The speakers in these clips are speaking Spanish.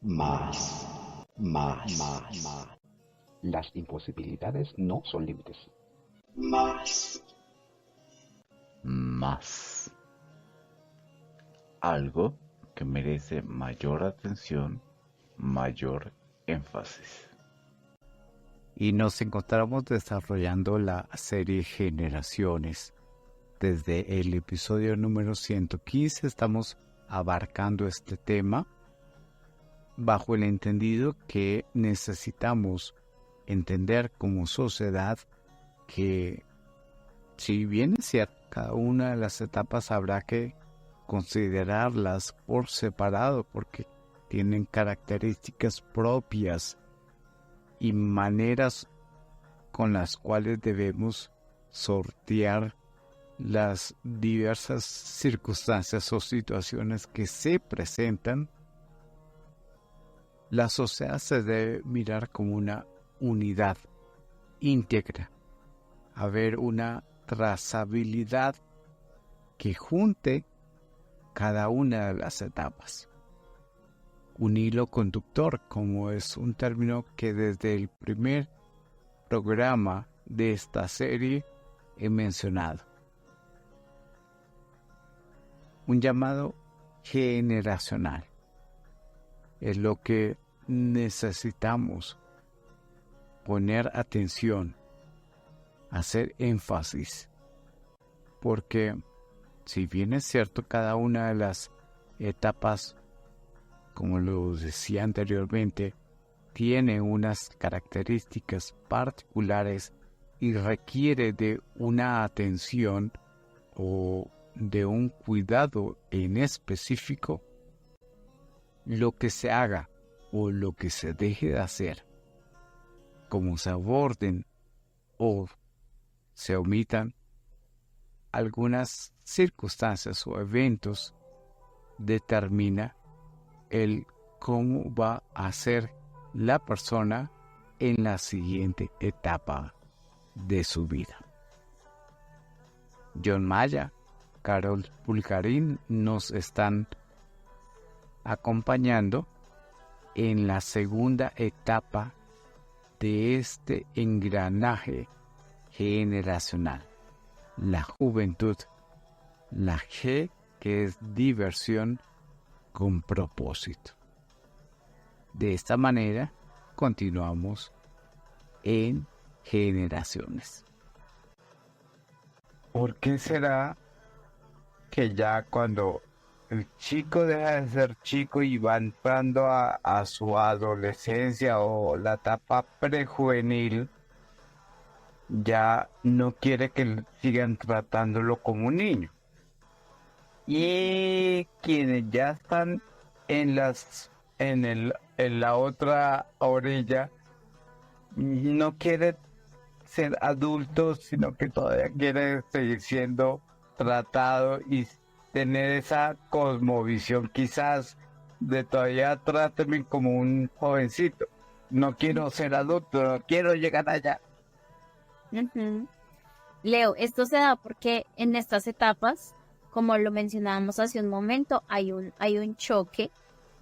más, más. Las imposibilidades no son límites. Más. Algo que merece mayor atención, mayor énfasis. Y nos encontramos desarrollando la serie Generaciones. Desde el episodio número 115 estamos abarcando este tema bajo el entendido que necesitamos entender como sociedad que, si bien es cierto, cada una de las etapas habrá que considerarlas por separado porque tienen características propias y maneras con las cuales debemos sortear las diversas circunstancias o situaciones que se presentan. La sociedad se debe mirar como una unidad íntegra, haber una trazabilidad que junte cada una de las etapas. Un hilo conductor, como es un término que desde el primer programa de esta serie he mencionado. Un llamado generacional es lo que necesitamos poner atención, hacer énfasis, porque si bien es cierto cada una de las etapas, como lo decía anteriormente, tiene unas características particulares y requiere de una atención o de un cuidado en específico, lo que se haga o lo que se deje de hacer, como se aborden o se omitan algunas circunstancias o eventos, determina el cómo va a ser la persona en la siguiente etapa de su vida. John Maya, Carol Pulgarín nos están acompañando en la segunda etapa de este engranaje generacional, la juventud, la G, que es diversión con propósito. De esta manera continuamos en generaciones. ¿Por qué será que ya cuando el chico deja de ser chico y va entrando a su adolescencia o la etapa prejuvenil, ya no quiere que sigan tratándolo como un niño? Y quienes ya están en la otra orilla no quieren ser adultos, sino que todavía quieren seguir siendo tratado y tener esa cosmovisión quizás de todavía tráteme como un jovencito. No quiero ser adulto, no quiero llegar allá. Uh-huh. Leo, esto se da porque en estas etapas, como lo mencionábamos hace un momento, hay un choque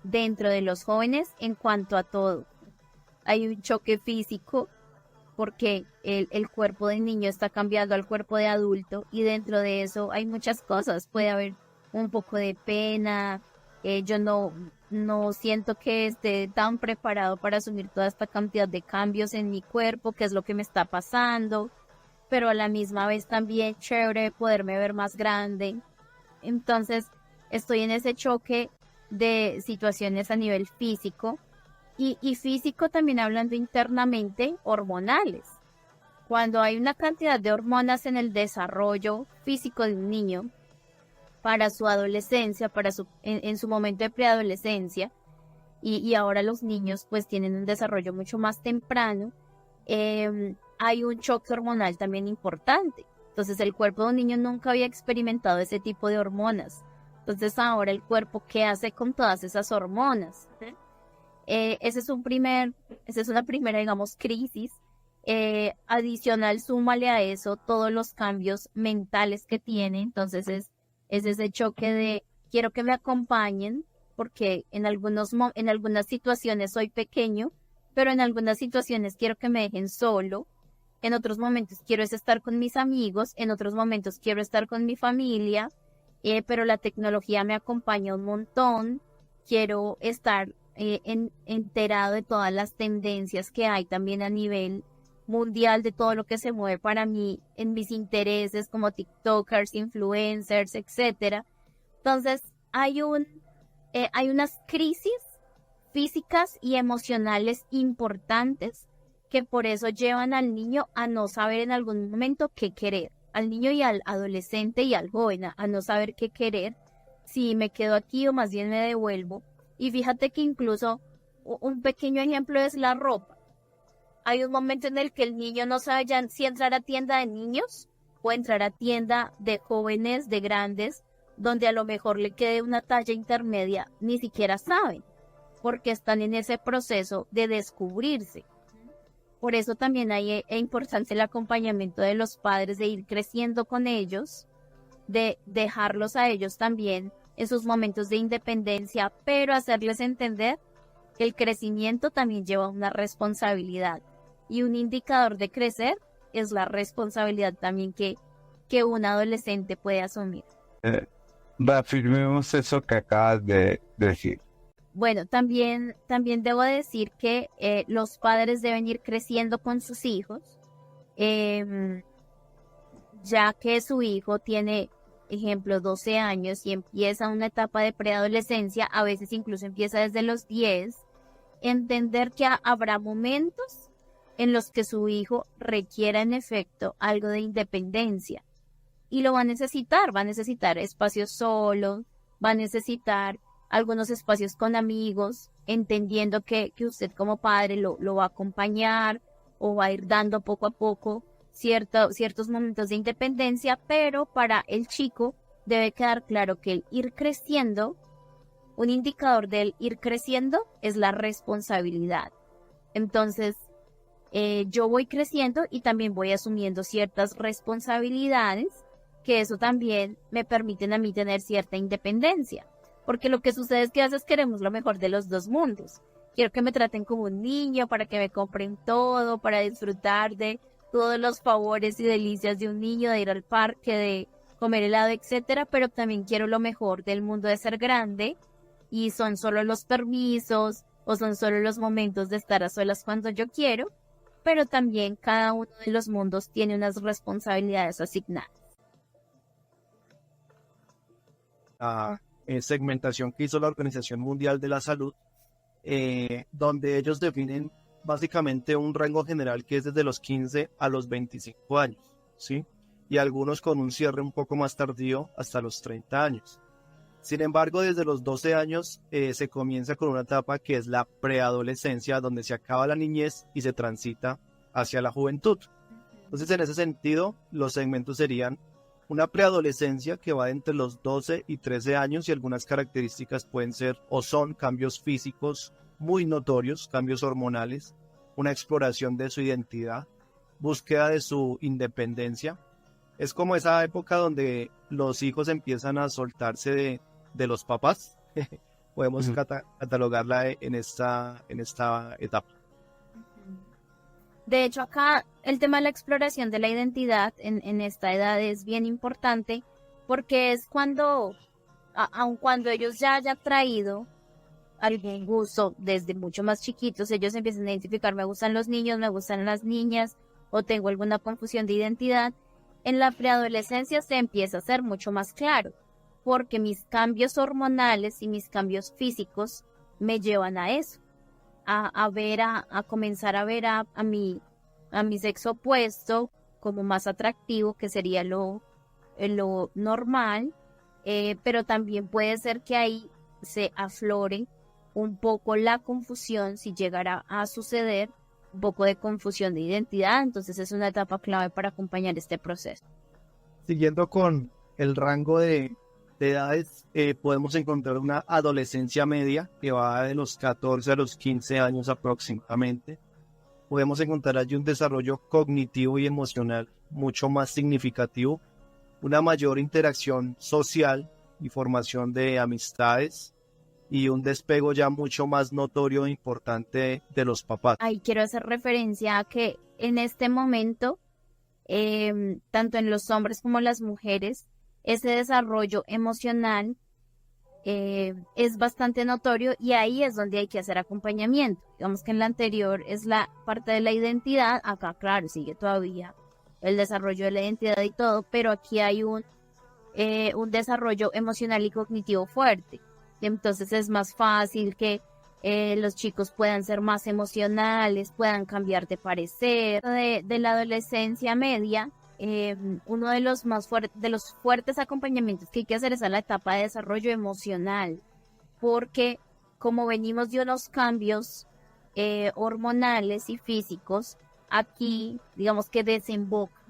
dentro de los jóvenes en cuanto a todo. Hay un choque físico porque el cuerpo del niño está cambiando al cuerpo de adulto y dentro de eso hay muchas cosas. Puede haber un poco de pena, yo no siento que esté tan preparado para asumir toda esta cantidad de cambios en mi cuerpo, qué es lo que me está pasando, pero a la misma vez también chévere poderme ver más grande. Entonces estoy en ese choque de situaciones a nivel físico y físico también hablando internamente, hormonales. Cuando hay una cantidad de hormonas en el desarrollo físico de un niño, para su adolescencia, en su momento de preadolescencia, y ahora los niños pues tienen un desarrollo mucho más temprano, hay un choque hormonal también importante. Entonces el cuerpo de un niño nunca había experimentado ese tipo de hormonas. Entonces ahora el cuerpo, ¿qué hace con todas esas hormonas? Esa es una primera, digamos, crisis. Adicional, súmale a eso todos los cambios mentales que tiene. Entonces es ese choque de quiero que me acompañen, porque en algunas situaciones soy pequeño, pero en algunas situaciones quiero que me dejen solo, en otros momentos quiero es estar con mis amigos, en otros momentos quiero estar con mi familia, pero la tecnología me acompaña un montón, quiero estar enterado de todas las tendencias que hay también a nivel mundial, de todo lo que se mueve para mí en mis intereses como TikTokers, influencers, etcétera. Entonces, hay unas crisis físicas y emocionales importantes que por eso llevan al niño a no saber en algún momento qué querer, al niño y al adolescente y al joven a no saber qué querer, si me quedo aquí o más bien me devuelvo. Y fíjate que incluso un pequeño ejemplo es la ropa. Hay un momento en el que el niño no sabe ya si entrar a tienda de niños o entrar a tienda de jóvenes, de grandes, donde a lo mejor le quede una talla intermedia, ni siquiera saben, porque están en ese proceso de descubrirse. Por eso también es importante el acompañamiento de los padres, de ir creciendo con ellos, de dejarlos a ellos también en sus momentos de independencia, pero hacerles entender que el crecimiento también lleva una responsabilidad. Y un indicador de crecer es la responsabilidad también que un adolescente puede asumir. Reafirmemos eso que acabas de decir. Bueno, también debo decir que los padres deben ir creciendo con sus hijos, ya que su hijo tiene, ejemplo, 12 años y empieza una etapa de preadolescencia, a veces incluso empieza desde los 10, entender que habrá momentos en los que su hijo requiera en efecto algo de independencia y lo va a necesitar espacios solos, va a necesitar algunos espacios con amigos, entendiendo que usted como padre lo va a acompañar o va a ir dando poco a poco ciertos momentos de independencia, pero para el chico debe quedar claro que el ir creciendo, un indicador del ir creciendo es la responsabilidad. Entonces, yo voy creciendo y también voy asumiendo ciertas responsabilidades, que eso también me permiten a mí tener cierta independencia. Porque lo que sucede es que a veces queremos lo mejor de los dos mundos. Quiero que me traten como un niño, para que me compren todo, para disfrutar de todos los favores y delicias de un niño, de ir al parque, de comer helado, etcétera, pero también quiero lo mejor del mundo de ser grande, y son solo los permisos o son solo los momentos de estar a solas cuando yo quiero, pero también cada uno de los mundos tiene unas responsabilidades asignadas. Segmentación que hizo la Organización Mundial de la Salud, donde ellos definen básicamente un rango general que es desde los 15 a los 25 años, ¿sí? Y algunos con un cierre un poco más tardío hasta los 30 años. Sin embargo, desde los 12 años se comienza con una etapa que es la preadolescencia, donde se acaba la niñez y se transita hacia la juventud. Entonces, en ese sentido, los segmentos serían una preadolescencia que va entre los 12 y 13 años, y algunas características pueden ser o son cambios físicos muy notorios, cambios hormonales, una exploración de su identidad, búsqueda de su independencia. Es como esa época donde los hijos empiezan a soltarse de los papás. Podemos catalogarla en esta etapa. De hecho, acá el tema de la exploración de la identidad en esta edad es bien importante, porque es cuando, aun cuando ellos ya hayan traído algún gusto desde mucho más chiquitos, ellos empiezan a identificar: me gustan los niños, me gustan las niñas, o tengo alguna confusión de identidad. En la preadolescencia se empieza a ser mucho más claro, porque mis cambios hormonales y mis cambios físicos me llevan a eso, a comenzar a ver a mi sexo opuesto como más atractivo, que sería lo normal, pero también puede ser que ahí se aflore un poco la confusión, si llegara a suceder, un poco de confusión de identidad. Entonces es una etapa clave para acompañar este proceso. Siguiendo con el rango de edades, podemos encontrar una adolescencia media que va de los 14 a los 15 años aproximadamente. Podemos encontrar allí un desarrollo cognitivo y emocional mucho más significativo, una mayor interacción social y formación de amistades, y un despego ya mucho más notorio e importante de los papás. Ahí quiero hacer referencia a que en este momento, tanto en los hombres como las mujeres, ese desarrollo emocional es bastante notorio y ahí es donde hay que hacer acompañamiento. Digamos que en la anterior es la parte de la identidad, acá claro, sigue todavía el desarrollo de la identidad y todo, pero aquí hay un desarrollo emocional y cognitivo fuerte. Entonces es más fácil que los chicos puedan ser más emocionales, puedan cambiar de parecer. De la adolescencia media, uno de los fuertes acompañamientos que hay que hacer es a la etapa de desarrollo emocional, porque como venimos de unos cambios hormonales y físicos, aquí digamos que desemboca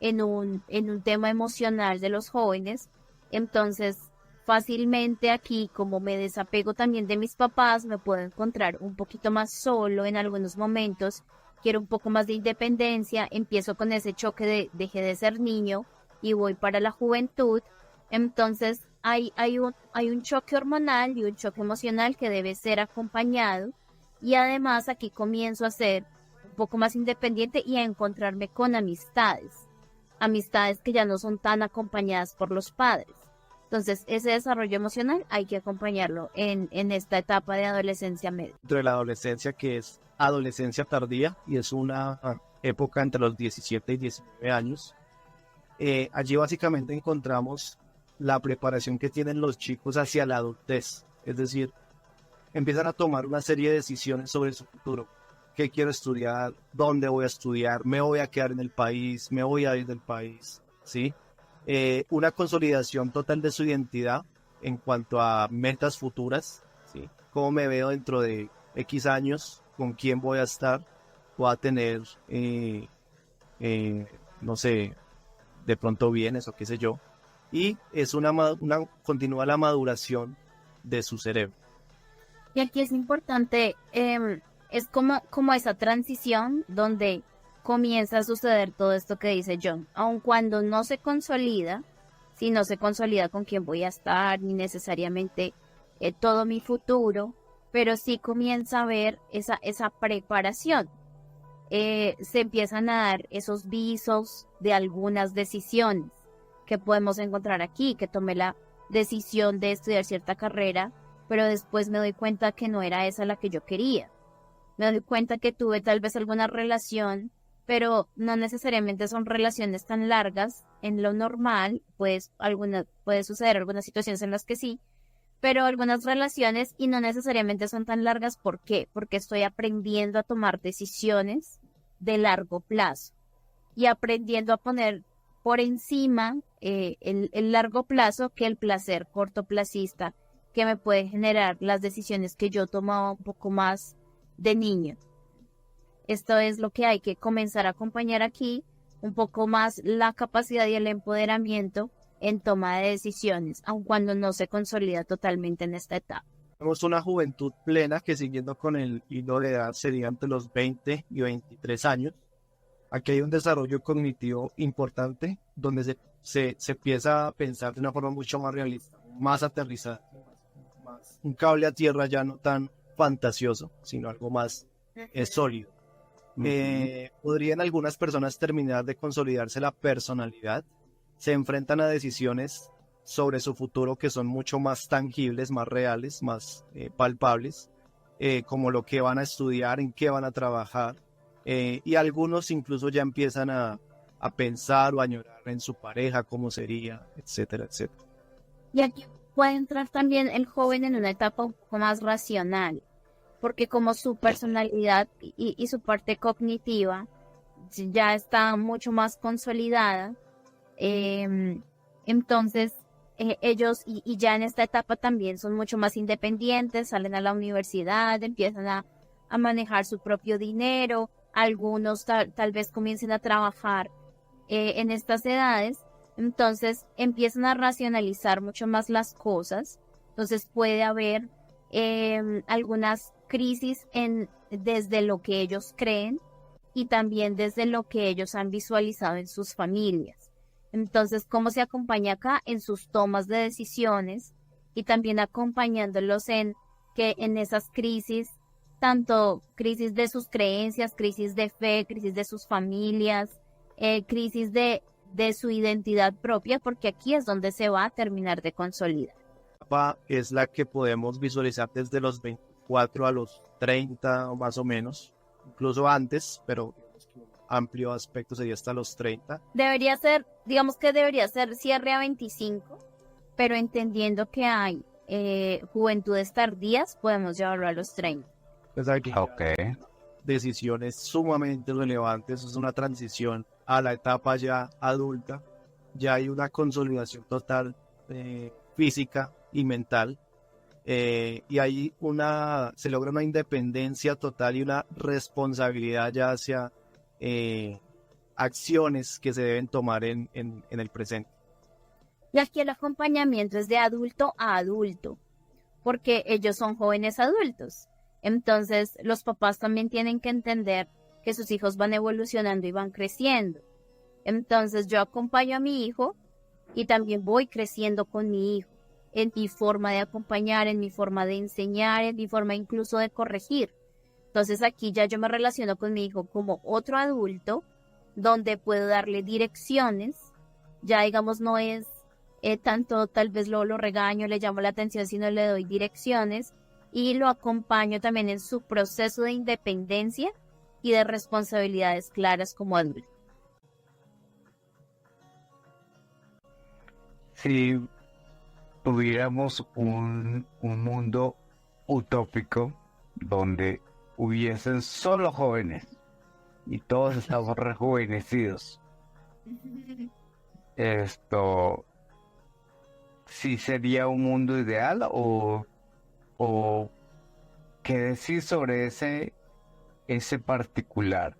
en un tema emocional de los jóvenes. Entonces fácilmente aquí, como me desapego también de mis papás, me puedo encontrar un poquito más solo en algunos momentos, quiero un poco más de independencia, empiezo con ese choque de dejé de ser niño y voy para la juventud. Entonces hay un choque hormonal y un choque emocional que debe ser acompañado, y además aquí comienzo a ser un poco más independiente y a encontrarme con amistades que ya no son tan acompañadas por los padres. Entonces, ese desarrollo emocional hay que acompañarlo en esta etapa de adolescencia media. Dentro de la adolescencia, que es adolescencia tardía, y es una época entre los 17 y 19 años, allí básicamente encontramos la preparación que tienen los chicos hacia la adultez. Es decir, empiezan a tomar una serie de decisiones sobre su futuro. ¿Qué quiero estudiar? ¿Dónde voy a estudiar? ¿Me voy a quedar en el país? ¿Me voy a ir del país? ¿Sí? Una consolidación total de su identidad en cuanto a metas futuras, ¿sí? Cómo me veo dentro de X años, con quién voy a estar, voy a tener, no sé, de pronto bienes o qué sé yo. Y es continúa la maduración de su cerebro. Y aquí es importante, es como esa transición donde comienza a suceder todo esto que dice John, aun cuando no se consolida, si no se consolida con quién voy a estar, ni necesariamente todo mi futuro, pero sí comienza a ver esa preparación. Se empiezan a dar esos visos de algunas decisiones que podemos encontrar aquí, que tomé la decisión de estudiar cierta carrera, pero después me doy cuenta que no era esa la que yo quería. Me doy cuenta que tuve tal vez alguna relación, pero no necesariamente son relaciones tan largas. En lo normal, pues puede suceder algunas situaciones en las que sí, pero algunas relaciones y no necesariamente son tan largas. ¿Por qué? Porque estoy aprendiendo a tomar decisiones de largo plazo y aprendiendo a poner por encima el largo plazo que el placer cortoplacista que me puede generar las decisiones que yo tomaba un poco más de niño. Esto es lo que hay que comenzar a acompañar aquí, un poco más la capacidad y el empoderamiento en toma de decisiones, aun cuando no se consolida totalmente en esta etapa. Tenemos una juventud plena que, siguiendo con el hilo de edad, sería entre los 20 y 23 años. Aquí hay un desarrollo cognitivo importante donde se empieza a pensar de una forma mucho más realista, más aterrizada, más un cable a tierra ya no tan fantasioso, sino algo más sólido. Podrían algunas personas terminar de consolidarse la personalidad, se enfrentan a decisiones sobre su futuro que son mucho más tangibles, más reales, más palpables, como lo que van a estudiar, en qué van a trabajar, y algunos incluso ya empiezan a pensar o a añorar en su pareja, cómo sería, etcétera, etcétera. Y aquí puede entrar también el joven en una etapa un poco más racional, porque como su personalidad y su parte cognitiva ya está mucho más consolidada, entonces ellos y ya en esta etapa también son mucho más independientes, salen a la universidad, empiezan a manejar su propio dinero, algunos tal vez comiencen a trabajar en estas edades, entonces empiezan a racionalizar mucho más las cosas. Entonces puede haber algunas crisis desde lo que ellos creen y también desde lo que ellos han visualizado en sus familias. Entonces, ¿cómo se acompaña acá? En sus tomas de decisiones y también acompañándolos en que en esas crisis, tanto crisis de sus creencias, crisis de fe, crisis de sus familias, crisis de su identidad propia, porque aquí es donde se va a terminar de consolidar. Es la que podemos visualizar desde los 24 a los 30 o más o menos, incluso antes, pero un amplio aspecto sería hasta los 30. Debería ser, digamos que debería ser cierre a 25, pero entendiendo que hay juventudes tardías, podemos llevarlo a los 30. Pues aquí Ok. decisiones sumamente relevantes, es una transición a la etapa ya adulta, ya hay una consolidación total física y mental, y ahí se logra una independencia total y una responsabilidad ya hacia acciones que se deben tomar en el presente. Y aquí el acompañamiento es de adulto a adulto, porque ellos son jóvenes adultos. Entonces, los papás también tienen que entender que sus hijos van evolucionando y van creciendo. Entonces, yo acompaño a mi hijo y también voy creciendo con mi hijo en mi forma de acompañar, en mi forma de enseñar, en mi forma incluso de corregir. Entonces, aquí ya yo me relaciono con mi hijo como otro adulto, donde puedo darle direcciones. Ya, digamos, no es tanto, tal vez lo regaño, le llamo la atención, sino le doy direcciones y lo acompaño también en su proceso de independencia y de responsabilidades claras como adulto. Si tuviéramos un mundo utópico donde hubiesen solo jóvenes y todos estamos rejuvenecidos, esto sí sería un mundo ideal o qué decir sobre ese particular.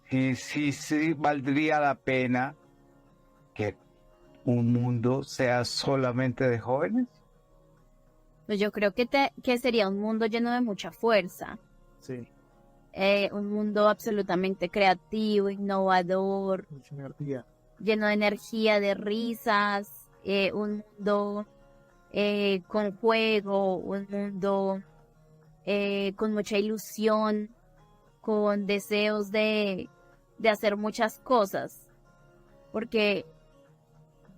Sí valdría la pena que un mundo sea solamente de jóvenes. Pues yo creo que sería un mundo lleno de mucha fuerza, Sí, un mundo absolutamente creativo, innovador, mucha energía. lleno de energía, de risas, un mundo con juego, un mundo con mucha ilusión, con deseos de hacer muchas cosas, porque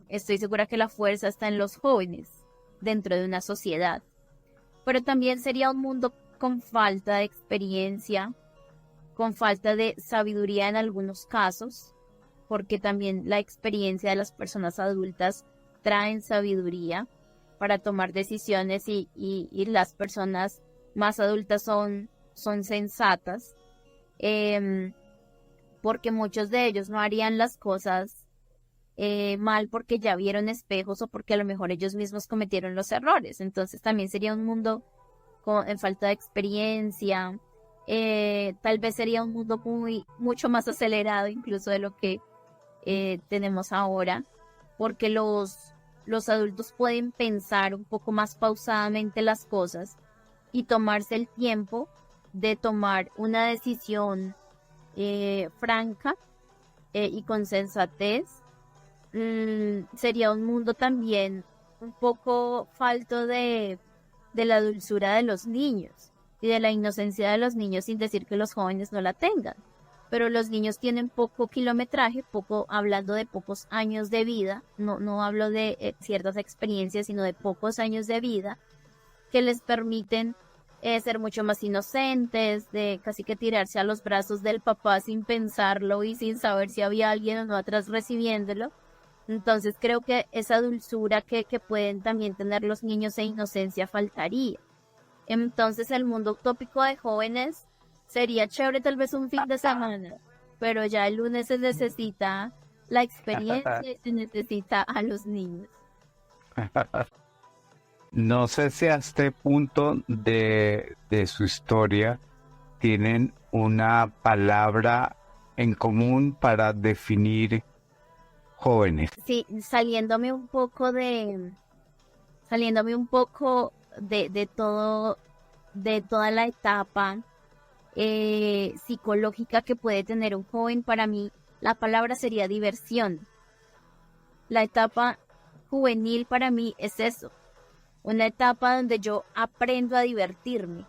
estoy segura que la fuerza está en los jóvenes dentro de una sociedad, pero también sería un mundo con falta de experiencia, con falta de sabiduría en algunos casos, porque también la experiencia de las personas adultas traen sabiduría para tomar decisiones y las personas más adultas son sensatas, porque muchos de ellos no harían las cosas mal porque ya vieron espejos o porque a lo mejor ellos mismos cometieron los errores. Entonces también sería un mundo en falta de experiencia, tal vez sería un mundo mucho más acelerado incluso de lo que tenemos ahora, porque los adultos pueden pensar un poco más pausadamente las cosas y tomarse el tiempo de tomar una decisión franca y con sensatez. Sería un mundo también un poco falto de la dulzura de los niños y de la inocencia de los niños, sin decir que los jóvenes no la tengan, pero los niños tienen poco kilometraje, hablando de pocos años de vida, no hablo de ciertas experiencias, sino de pocos años de vida que les permiten ser mucho más inocentes, de casi que tirarse a los brazos del papá sin pensarlo y sin saber si había alguien o no atrás recibiéndolo. Entonces creo que esa dulzura que pueden también tener los niños e inocencia faltaría. Entonces el mundo utópico de jóvenes sería chévere tal vez un fin de semana, pero ya el lunes se necesita la experiencia y se necesita a los niños. No sé si a este punto de su historia tienen una palabra en común para definir jóvenes. Sí, saliéndome un poco de todo, de toda la etapa psicológica que puede tener un joven, para mí la palabra sería diversión. La etapa juvenil para mí es eso. una etapa donde yo aprendo a divertirme.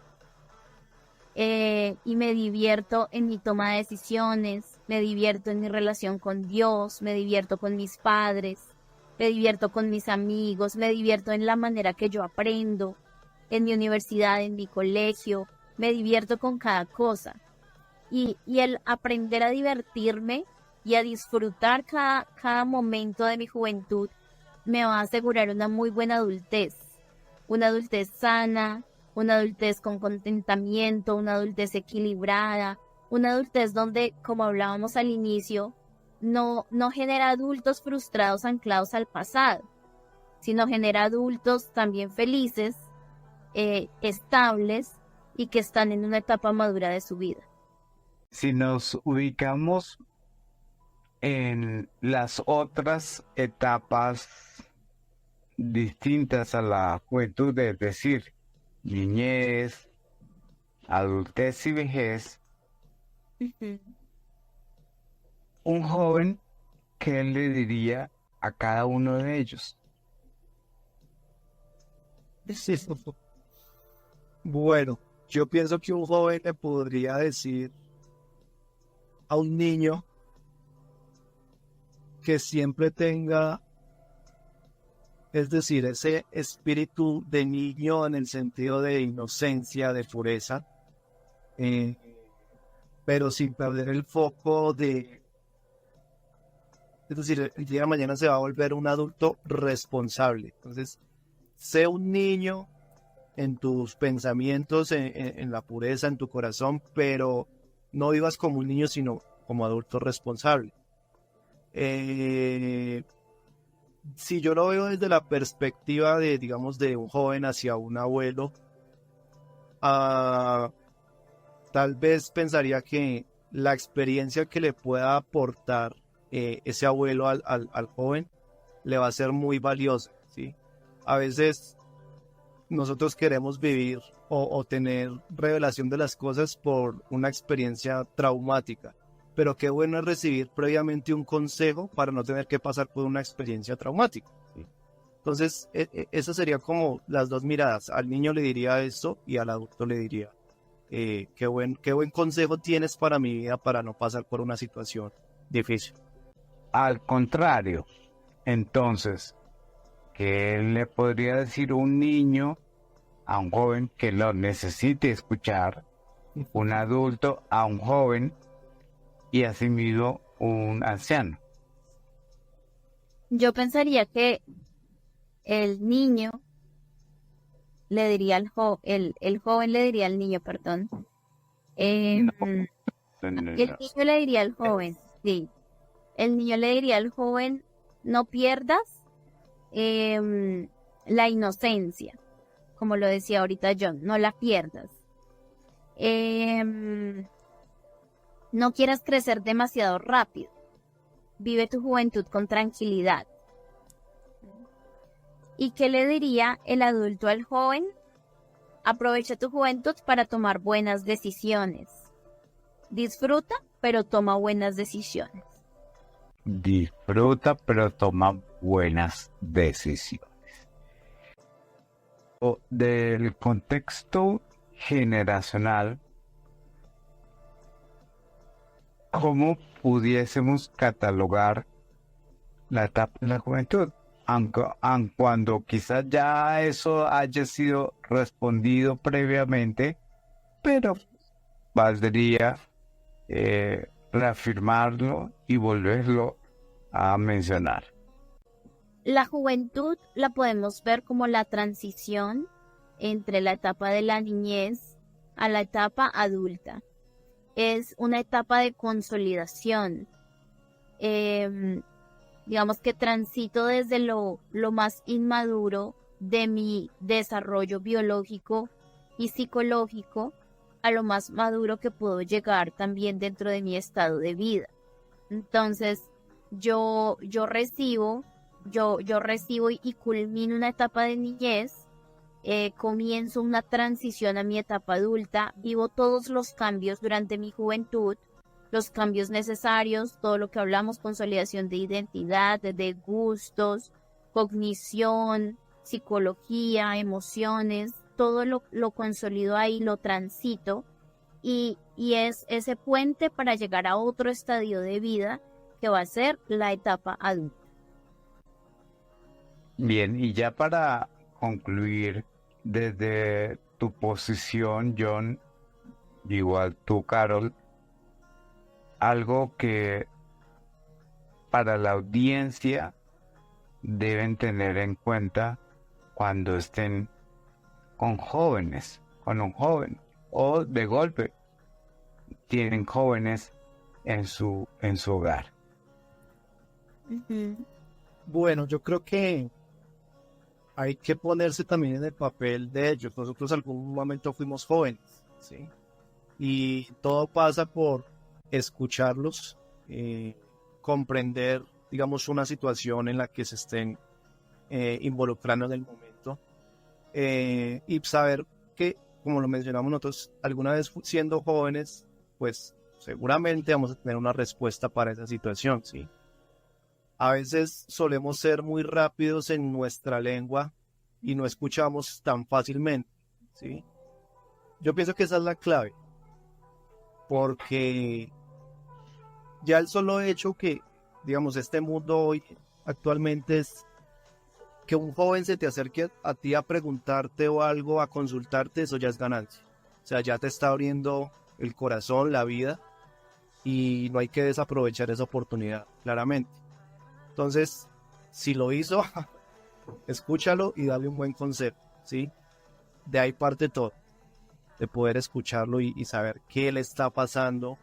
Y me divierto en mi toma de decisiones, me divierto en mi relación con Dios, me divierto con mis padres, me divierto con mis amigos, me divierto en la manera que yo aprendo, en mi universidad, en mi colegio, me divierto con cada cosa. Y el aprender a divertirme y a disfrutar cada momento de mi juventud me va a asegurar una muy buena adultez, una adultez sana, una adultez con contentamiento, una adultez equilibrada, una adultez donde, como hablábamos al inicio, no genera adultos frustrados anclados al pasado, sino genera adultos también felices, estables y que están en una etapa madura de su vida. Si nos ubicamos en las otras etapas distintas a la juventud, es decir, niñez, adultez y vejez, un joven, ¿qué le diría a cada uno de ellos? Sí. Bueno, yo pienso que un joven le podría decir a un niño que siempre tenga, es decir, ese espíritu de niño en el sentido de inocencia, de pureza, pero sin perder el foco de, es decir, el día de mañana se va a volver un adulto responsable. Entonces, sé un niño en tus pensamientos, en la pureza, en tu corazón, pero no vivas como un niño, sino como adulto responsable. Si yo lo veo desde la perspectiva de, digamos, de un joven hacia un abuelo, tal vez pensaría que la experiencia que le pueda aportar ese abuelo al joven le va a ser muy valiosa, ¿sí? A veces nosotros queremos vivir o tener revelación de las cosas por una experiencia traumática, pero qué bueno es recibir previamente un consejo para no tener que pasar por una experiencia traumática, ¿sí? Entonces, esas serían como las dos miradas. Al niño le diría esto y al adulto le diría, qué buen consejo tienes para mi vida para no pasar por una situación difícil. Al contrario, entonces, ¿qué le podría decir un niño a un joven que lo necesite escuchar? Un adulto a un joven y asimismo un anciano. Yo pensaría que el niño le diría al el joven le diría al niño, perdón. El niño le diría al joven, sí. El niño le diría al joven, no pierdas la inocencia, como lo decía ahorita John, no la pierdas. No quieras crecer demasiado rápido. Vive tu juventud con tranquilidad. ¿Y qué le diría el adulto al joven? Aprovecha tu juventud para tomar buenas decisiones. Disfruta, pero toma buenas decisiones. Disfruta, pero toma buenas decisiones. Del contexto generacional, ¿cómo pudiésemos catalogar la etapa de la juventud? Aunque cuando quizás ya eso haya sido respondido previamente, pero valdría reafirmarlo y volverlo a mencionar. La juventud la podemos ver como la transición entre la etapa de la niñez a la etapa adulta. Es una etapa de consolidación. Digamos que transito desde lo más inmaduro de mi desarrollo biológico y psicológico a lo más maduro que puedo llegar también dentro de mi estado de vida. Entonces, yo recibo y culmino una etapa de niñez, comienzo una transición a mi etapa adulta, vivo todos los cambios durante mi juventud, los cambios necesarios, todo lo que hablamos, consolidación de identidad, de gustos, cognición, psicología, emociones, todo lo consolido ahí, lo transito y es ese puente para llegar a otro estadio de vida que va a ser la etapa adulta. Bien, y ya para concluir, desde tu posición, John, igual tú, Carol, algo que para la audiencia deben tener en cuenta cuando estén con jóvenes, con un joven, o de golpe tienen jóvenes en su hogar. Ujú. Bueno, yo creo que hay que ponerse también en el papel de ellos. Nosotros en algún momento fuimos jóvenes, ¿sí? Y todo pasa por escucharlos, comprender, digamos, una situación en la que se estén involucrando en el momento, y saber que, como lo mencionamos nosotros, alguna vez siendo jóvenes, pues seguramente vamos a tener una respuesta para esa situación, ¿sí? A veces solemos ser muy rápidos en nuestra lengua y no escuchamos tan fácilmente, ¿sí? Yo pienso que esa es la clave, porque ya el solo hecho que, digamos, este mundo hoy actualmente es que un joven se te acerque a ti a preguntarte o algo, a consultarte, eso ya es ganancia. O sea, ya te está abriendo el corazón, la vida, y no hay que desaprovechar esa oportunidad, claramente. Entonces, si lo hizo, escúchalo y dale un buen consejo, ¿sí? De ahí parte todo, de poder escucharlo y saber qué le está pasando,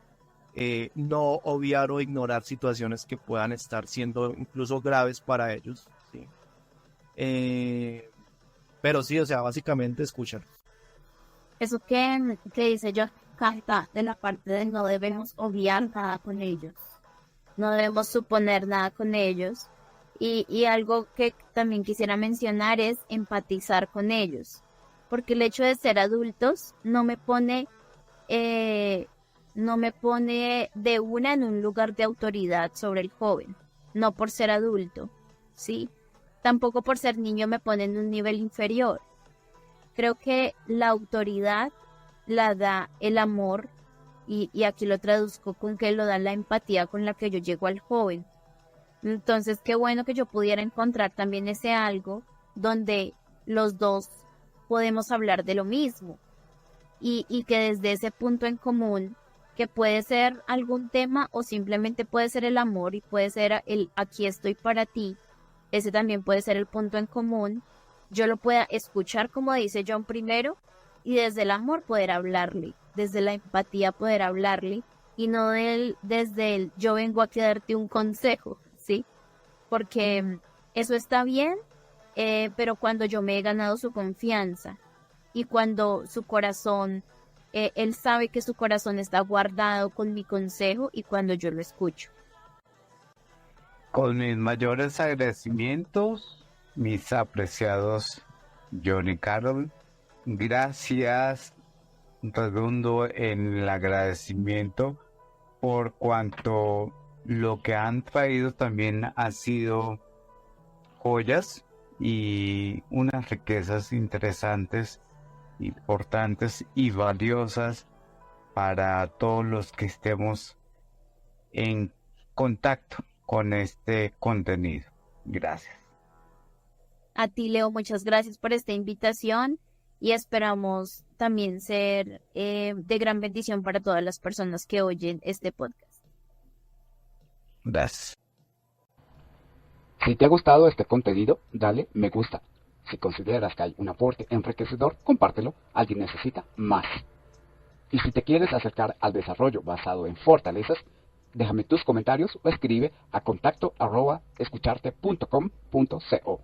no obviar o ignorar situaciones que puedan estar siendo incluso graves para ellos, ¿sí? Pero sí, o sea, básicamente escúchalo. Eso que dice yo, Carta, de la parte de no debemos obviar nada con ellos. No debemos suponer nada con ellos. Y algo que también quisiera mencionar es empatizar con ellos. Porque el hecho de ser adultos no me pone de una en un lugar de autoridad sobre el joven. No por ser adulto, ¿sí? Tampoco por ser niño me pone en un nivel inferior. Creo que la autoridad la da el amor. Y aquí lo traduzco con que lo da la empatía con la que yo llego al joven. Entonces, qué bueno que yo pudiera encontrar también ese algo donde los dos podemos hablar de lo mismo. Y que desde ese punto en común, que puede ser algún tema o simplemente puede ser el amor y puede ser el aquí estoy para ti, ese también puede ser el punto en común, yo lo pueda escuchar como dice John primero y desde el amor poder hablarle. Desde la empatía poder hablarle y no desde el yo vengo aquí a darte un consejo, ¿sí? Porque eso está bien, pero cuando yo me he ganado su confianza y cuando su corazón, él sabe que su corazón está guardado con mi consejo y cuando yo lo escucho. Con mis mayores agradecimientos, mis apreciados John y Carol, gracias. Redundo en el agradecimiento por cuanto lo que han traído también ha sido joyas y unas riquezas interesantes, importantes y valiosas para todos los que estemos en contacto con este contenido. Gracias. A ti, Leo, muchas gracias por esta invitación y esperamos también ser de gran bendición para todas las personas que oyen este podcast. Gracias. Si te ha gustado este contenido, dale me gusta. Si consideras que hay un aporte enriquecedor, compártelo. Alguien necesita más. Y si te quieres acercar al desarrollo basado en fortalezas, déjame tus comentarios o escribe a contacto@escucharte.com.co.